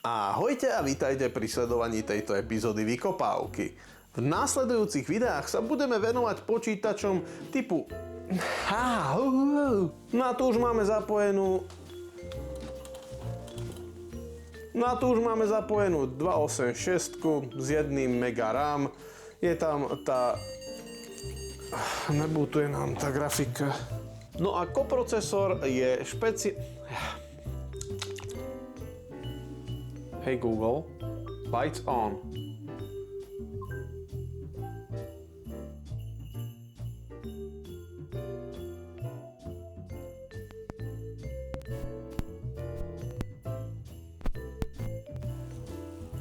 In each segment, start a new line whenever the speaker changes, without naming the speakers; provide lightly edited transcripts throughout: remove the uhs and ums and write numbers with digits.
Ahojte a vítajte pri sledovaní tejto epizódy Vykopávky. V následujúcich videách sa budeme venovať počítačom typu... Na to už máme zapojenú... 286 s 1 mega RAM. Je tam tá... Nebootuje nám tá grafika. No a koprocesor je Hey Google, lights on.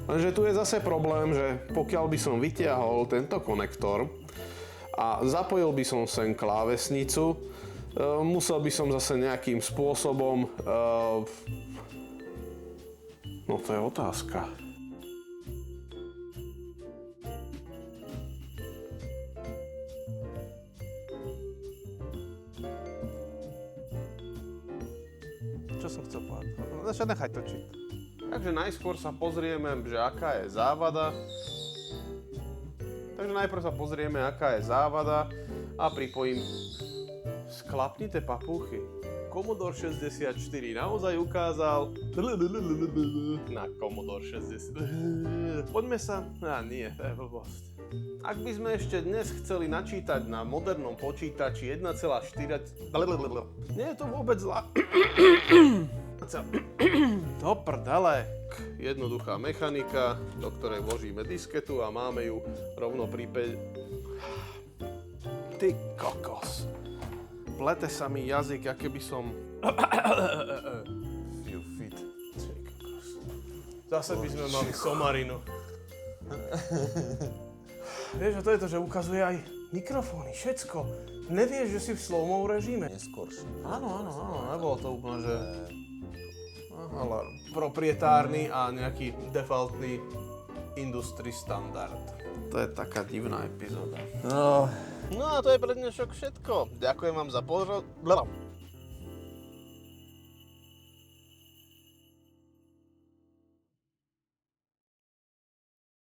Lenže tu je zase problém, že pokiaľ by som vytiahol tento konektor a zapojil by som sem klávesnicu, musel by som zase nejakým spôsobom... No to je otázka. Čo som chcel povedať? Nechaj točiť. Takže najskôr sa pozrieme, že aká je závada. Takže najprv sa pozrieme, aká je závada a pripojím sklapnité papúchy. Commodore 64 naozaj ukázal na Commodore 60. Poďme sa... nie, to je blbosť. Ak by sme ešte dnes chceli načítať na modernom počítači 1,4... Nie je to vôbec zlá... Do prdele. Jednoduchá mechanika, do ktorej vložíme disketu a máme ju rovno pri... Ty kokos. Plete sa mi jazyk, aké by som... Few feet. Zase by sme mali somarinu. Vieš, a to je to, že ukazuje aj mikrofóny, všetko. Nevieš, že si v slow-mo režime?
Neskoršie.
Áno, nebolo to úplne, že... Ale proprietárny a nejaký defaultný industry standard. To je taká divná epizóda. No a to je pre dnešok všetko. Ďakujem vám za pozornosť.